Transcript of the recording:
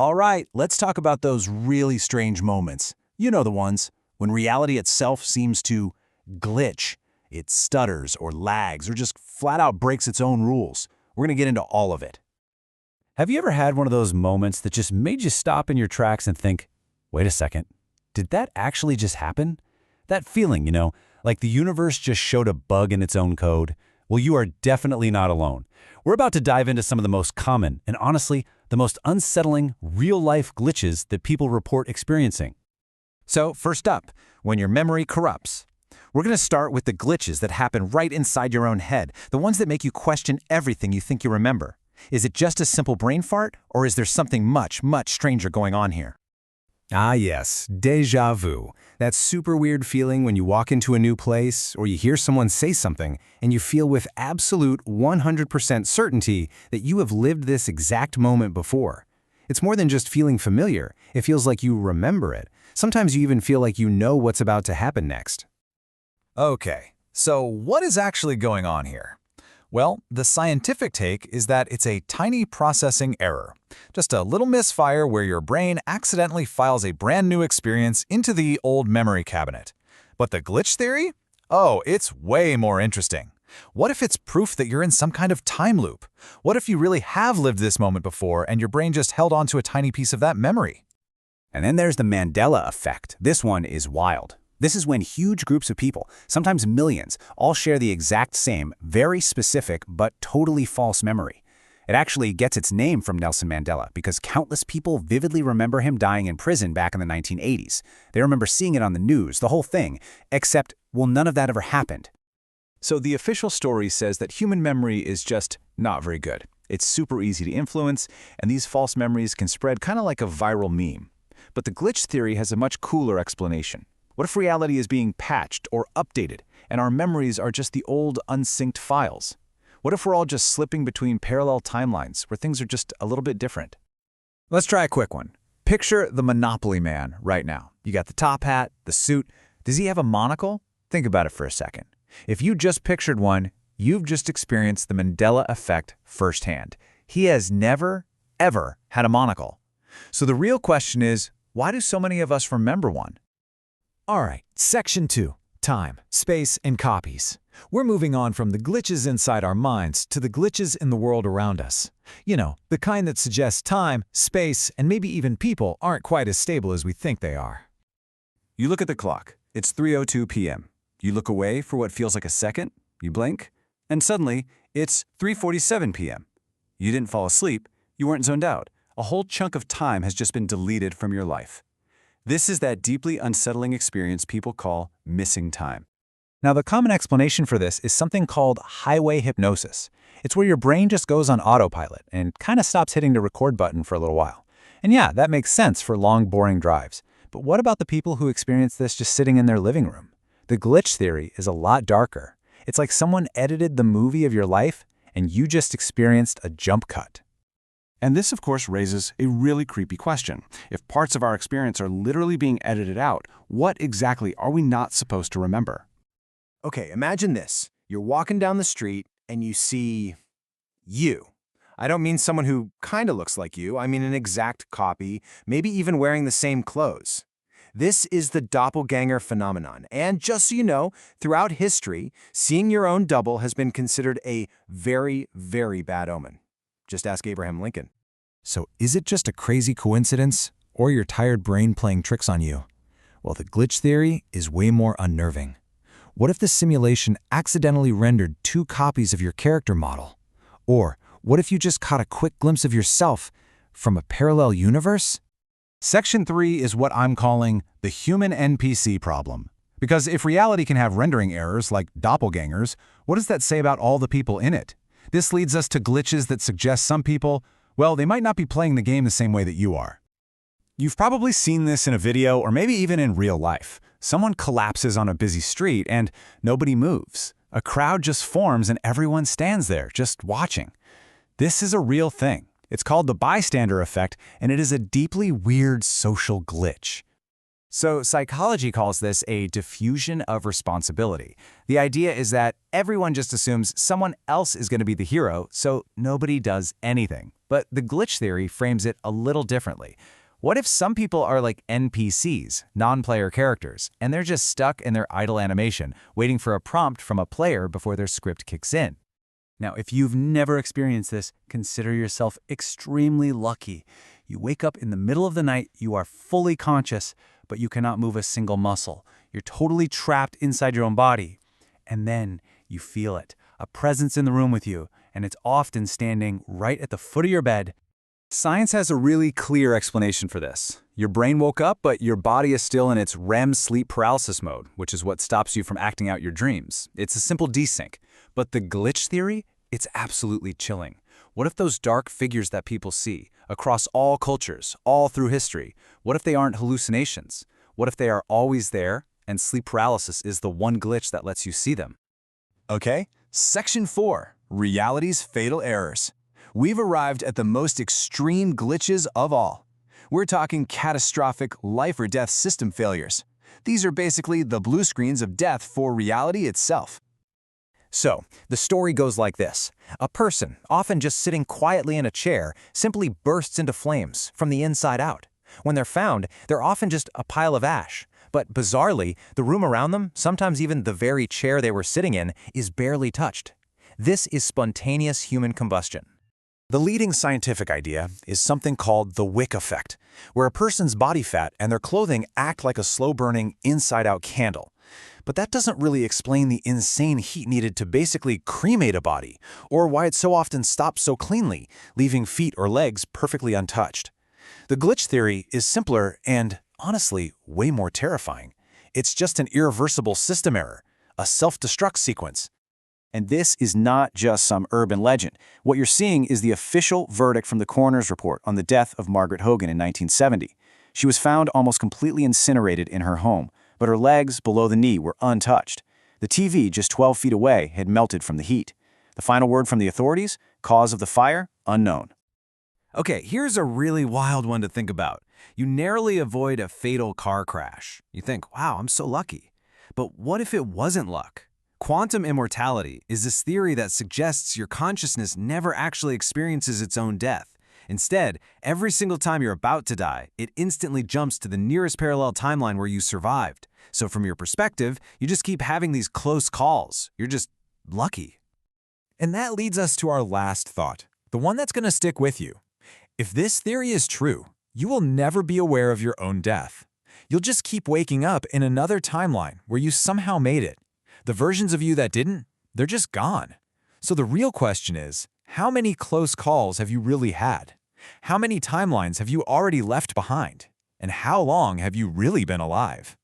All right, let's talk about those really strange moments. You know the ones, when reality itself seems to glitch. It stutters or lags or just flat out breaks its own rules. We're going to get into all of it. Have you ever had one of those moments that just made you stop in your tracks and think, wait a second, did that actually just happen? That feeling, like the universe just showed a bug in its own code? Well, you are definitely not alone. We're about to dive into some of the most common and honestly, the most unsettling real-life glitches that people report experiencing. So first up, when your memory corrupts. We're going to start with the glitches that happen right inside your own head, the ones that make you question everything you think you remember. Is it just a simple brain fart, or is there something much, much stranger going on here? Ah yes, déjà vu. That super weird feeling when you walk into a new place or you hear someone say something and you feel with absolute 100% certainty that you have lived this exact moment before. It's more than just feeling familiar, it feels like you remember it. Sometimes you even feel like you know what's about to happen next. Okay, so what is actually going on here? Well, the scientific take is that it's a tiny processing error. Just a little misfire where your brain accidentally files a brand new experience into the old memory cabinet. But the glitch theory? Oh, it's way more interesting. What if it's proof that you're in some kind of time loop? What if you really have lived this moment before and your brain just held on to a tiny piece of that memory? And then there's the Mandela Effect. This one is wild. This is when huge groups of people, sometimes millions, all share the exact same, very specific, but totally false memory. It actually gets its name from Nelson Mandela because countless people vividly remember him dying in prison back in the 1980s. They remember seeing it on the news, the whole thing, except, well, none of that ever happened. So the official story says that human memory is just not very good. It's super easy to influence, and these false memories can spread kind of like a viral meme. But the glitch theory has a much cooler explanation. What if reality is being patched or updated, and our memories are just the old, unsynced files? What if we're all just slipping between parallel timelines where things are just a little bit different? Let's try a quick one. Picture the Monopoly man right now. You got the top hat, the suit. Does he have a monocle? Think about it for a second. If you just pictured one, you've just experienced the Mandela Effect firsthand. He has never, ever had a monocle. So the real question is, why do so many of us remember one? All right, Section 2, Time, Space, and Copies. We're moving on from the glitches inside our minds to the glitches in the world around us. You know, the kind that suggests time, space, and maybe even people aren't quite as stable as we think they are. You look at the clock. It's 3:02 p.m. You look away for what feels like a second, you blink, and suddenly it's 3:47 p.m. You didn't fall asleep, you weren't zoned out. A whole chunk of time has just been deleted from your life. This is that deeply unsettling experience people call missing time. Now, the common explanation for this is something called highway hypnosis. It's where your brain just goes on autopilot and kind of stops hitting the record button for a little while. And yeah, that makes sense for long, boring drives. But what about the people who experience this just sitting in their living room? The glitch theory is a lot darker. It's like someone edited the movie of your life and you just experienced a jump cut. And this, of course, raises a really creepy question. If parts of our experience are literally being edited out, what exactly are we not supposed to remember? Okay, imagine this. You're walking down the street and you see you. I don't mean someone who kind of looks like you. I mean an exact copy, maybe even wearing the same clothes. This is the doppelganger phenomenon. And just so you know, throughout history, seeing your own double has been considered a very, very bad omen. Just ask Abraham Lincoln. So is it just a crazy coincidence or your tired brain playing tricks on you? Well, the glitch theory is way more unnerving. What if the simulation accidentally rendered two copies of your character model? Or what if you just caught a quick glimpse of yourself from a parallel universe? Section 3 is what I'm calling the Human NPC Problem. Because if reality can have rendering errors like doppelgangers, what does that say about all the people in it? This leads us to glitches that suggest some people, well, they might not be playing the game the same way that you are. You've probably seen this in a video or maybe even in real life. Someone collapses on a busy street and nobody moves. A crowd just forms and everyone stands there, just watching. This is a real thing. It's called the bystander effect, and it is a deeply weird social glitch. So psychology calls this a diffusion of responsibility. The idea is that everyone just assumes someone else is going to be the hero, so nobody does anything. But the glitch theory frames it a little differently. What if some people are like NPCs, non-player characters, and they're just stuck in their idle animation, waiting for a prompt from a player before their script kicks in? Now, if you've never experienced this, consider yourself extremely lucky. You wake up in the middle of the night, you are fully conscious, but you cannot move a single muscle. You're totally trapped inside your own body. And then you feel it, a presence in the room with you, and it's often standing right at the foot of your bed. Science has a really clear explanation for this. Your brain woke up, but your body is still in its REM sleep paralysis mode, which is what stops you from acting out your dreams. It's a simple desync. But the glitch theory, it's absolutely chilling. What if those dark figures that people see, across all cultures, all through history, what if they aren't hallucinations? What if they are always there, and sleep paralysis is the one glitch that lets you see them? Okay, Section 4, Reality's Fatal Errors. We've arrived at the most extreme glitches of all. We're talking catastrophic life or death system failures. These are basically the blue screens of death for reality itself. So, the story goes like this. A person, often just sitting quietly in a chair, simply bursts into flames from the inside out. When they're found, they're often just a pile of ash. But bizarrely, the room around them, sometimes even the very chair they were sitting in, is barely touched. This is spontaneous human combustion. The leading scientific idea is something called the wick effect, where a person's body fat and their clothing act like a slow-burning, inside-out candle. But that doesn't really explain the insane heat needed to basically cremate a body, or why it so often stops so cleanly, leaving feet or legs perfectly untouched. The glitch theory is simpler and, honestly, way more terrifying. It's just an irreversible system error, a self-destruct sequence. And this is not just some urban legend. What you're seeing is the official verdict from the coroner's report on the death of Margaret Hogan in 1970. She was found almost completely incinerated in her home, but her legs below the knee were untouched. The TV just 12 feet away had melted from the heat. The final word from the authorities? Cause of the fire? Unknown. Okay, here's a really wild one to think about. You narrowly avoid a fatal car crash. You think, wow, I'm so lucky. But what if it wasn't luck? Quantum immortality is this theory that suggests your consciousness never actually experiences its own death. Instead, every single time you're about to die, it instantly jumps to the nearest parallel timeline where you survived. So from your perspective, you just keep having these close calls. You're just lucky. And that leads us to our last thought, the one that's going to stick with you. If this theory is true, you will never be aware of your own death. You'll just keep waking up in another timeline where you somehow made it. The versions of you that didn't, they're just gone. So the real question is, how many close calls have you really had? How many timelines have you already left behind? And how long have you really been alive?